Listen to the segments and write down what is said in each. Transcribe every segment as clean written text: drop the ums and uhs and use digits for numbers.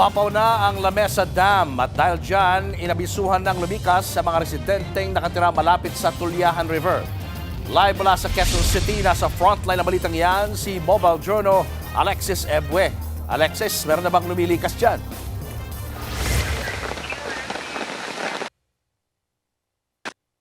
Umapaw na ang Lamesa Dam at dahil dyan, inabisuhan ng lumikas sa mga residenteng nakatira malapit sa Tulyahan River. Live mula sa Quezon City, nasa frontline na balitang yan, si Mobile Journal Alexis Ebue. Alexis, meron na bang lumilikas dyan?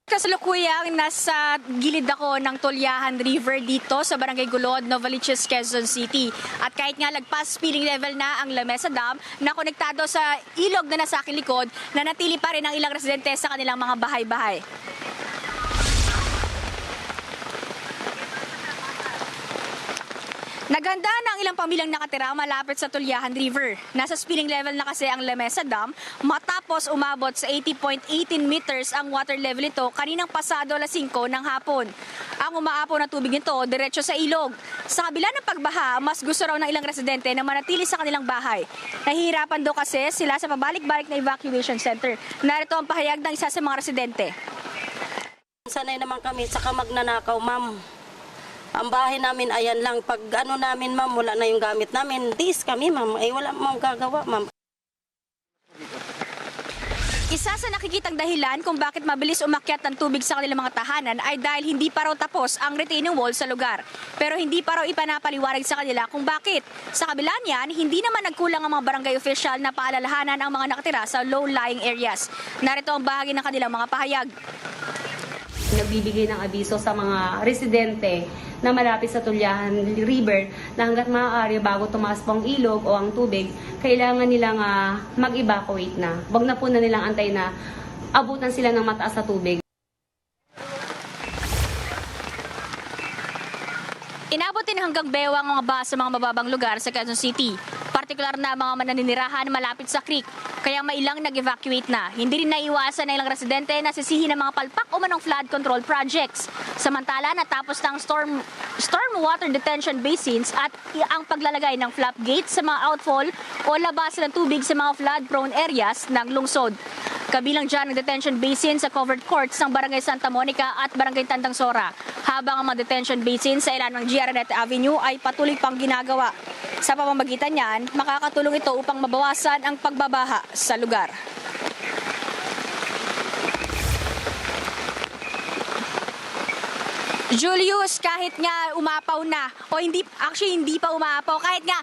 Kasalukuyang nasa gilid ako ng Tulyahan River dito sa Barangay Gulod, Novaliches, Quezon City. At kahit nga lagpas spilling level na ang Lamesa Dam na konektado sa ilog na nasa aking likod, nanatili pa rin ang ilang residente sa kanilang mga bahay-bahay. Naganda na ang ilang pamilyang nakatira malapit sa Tulyahan River. Nasa spilling level na kasi ang Lamesa Dam matapos umabot sa 80.18 meters ang water level ito kaninang pasado alas 5 ng hapon. Ang umaapaw na tubig nito diretso sa ilog. Sa kabila ng pagbaha, mas gusto raw ng ilang residente na manatili sa kanilang bahay. Nahihirapan daw kasi sila sa pabalik-balik na evacuation center. Narito ang pahayag ng isa sa mga residente. Sanay naman kami sa magnanakaw, ma'am. Ang bahay namin, ayan lang. Pag ano namin, ma'am, wala na yung gamit namin. Tiis kami, ma'am. Ay, wala mong gagawa, ma'am. Isa sa nakikitang dahilan kung bakit mabilis umakyat ang tubig sa kanilang mga tahanan ay dahil hindi pa raw tapos ang retaining wall sa lugar. Pero hindi pa raw ipanapaliwanag sa kanila kung bakit. Sa kabila niyan, hindi naman nagkulang ang mga barangay official na paalalahanan ang mga nakatira sa low-lying areas. Narito ang bahagi ng kanilang mga pahayag. Nagbibigay ng abiso sa mga residente na malapit sa Tulyahan River na hanggat maaari bago tumaas po ang ilog o ang tubig, kailangan nilang mag-evacuate na. Huwag na po na nilang antay na abutan sila ng mataas na tubig. Inabot din hanggang bewang ang mga bus sa mga mababang lugar sa Quezon City. Partikular na mga mananinirahan malapit sa creek, kaya may ilang nag-evacuate na. Hindi rin naiwasan ng ilang residente na sisihin ng mga palpak o manong flood control projects. Samantala, natapos ng storm water detention basins at ang paglalagay ng flap gates sa mga outfall o labas ng tubig sa mga flood-prone areas ng lungsod. Kabilang dyan ang detention basin sa covered courts ng Barangay Santa Monica at Barangay Tandang Sora, habang ang mga detention basin sa ilan ng Giaranete Avenue ay patuloy pang ginagawa. Sa pamamagitan niyan, makakatulong ito upang mabawasan ang pagbabaha sa lugar. Julius, kahit nga umapaw na, o hindi pa umaapaw, kahit nga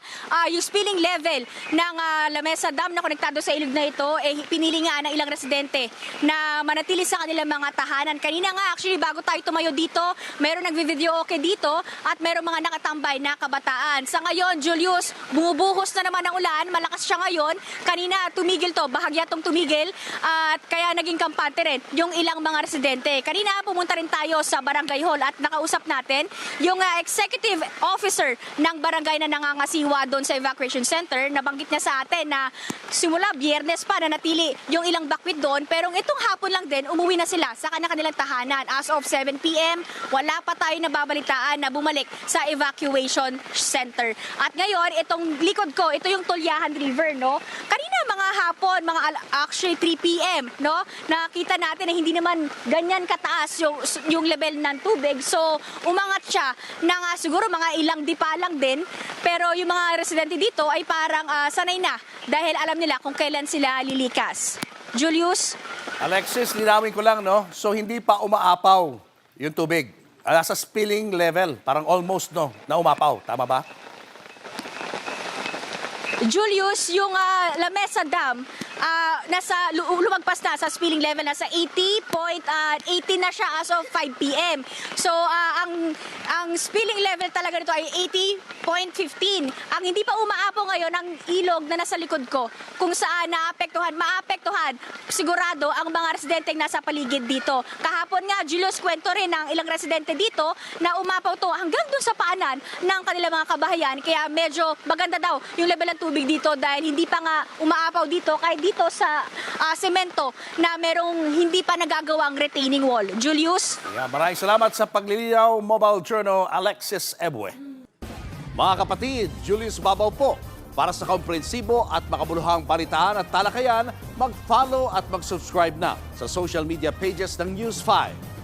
yung spilling level ng Lamesa Dam na konektado sa ilog na ito, pinili nga ng ilang residente na manatili sa kanilang mga tahanan. Kanina nga, bago tayo tumayo dito, mayroong nagvi-video okay dito at mayroong mga nakatambay na kabataan. Sa ngayon, Julius, bumubuhos na naman ang ulan, malakas siya ngayon. Kanina, tumigil to, bahagya tong tumigil, at kaya naging kampante rin yung ilang mga residente. Kanina, pumunta rin tayo sa Barangay Hall at nakausap natin yung executive officer ng barangay na nangangasiwa doon sa evacuation center. Nabanggit niya sa atin na simula Biyernes pa na natili yung ilang bakwit doon, pero itong hapon lang din umuwi na sila sa kanilang tahanan. As of 7 p.m., wala pa tayo nababalitaan na bumalik sa evacuation center. At ngayon, itong likod ko, ito yung Tulyahan River, no? Kanina mga hapon, actually 3 p.m., no? Nakita natin na hindi naman ganyan kataas yung level ng tubig. So, umangat siya ng siguro mga ilang dipa lang din. Pero yung mga residente dito ay parang sanay na dahil alam nila kung kailan sila lilikas. Julius? Alexis, linawin ko lang, no? So, hindi pa umaapaw yung tubig. Nasa spilling level, parang almost, no, na umapaw. Tama ba? Julius, yung Lamesa Dam, lumagpas na sa spilling level, nasa 80.18 na siya as of 5 p.m. So, ang spilling level talaga nito ay 80.15. Ang hindi pa umaapaw ngayon, ang ilog na nasa likod ko, kung saan maapektuhan sigurado ang mga residenteng nasa paligid dito. Kahapon nga, Julius, kwento rin ng ilang residente dito na umapaw to hanggang dun sa paanan ng kanilang mga kabahayan. Kaya medyo maganda daw yung level ng tubig dito dahil hindi pa nga umaapaw dito kahit dito sa semento na merong hindi pa nagagawang retaining wall. Julius? Yeah, maraming salamat sa paglilinaw, Mobile Journal Alexis Ebue. Mga kapatid, Julius Babaw po. Para sa komprehensibo at makabuluhang balitaan at talakayan, mag-follow at mag-subscribe na sa social media pages ng News 5.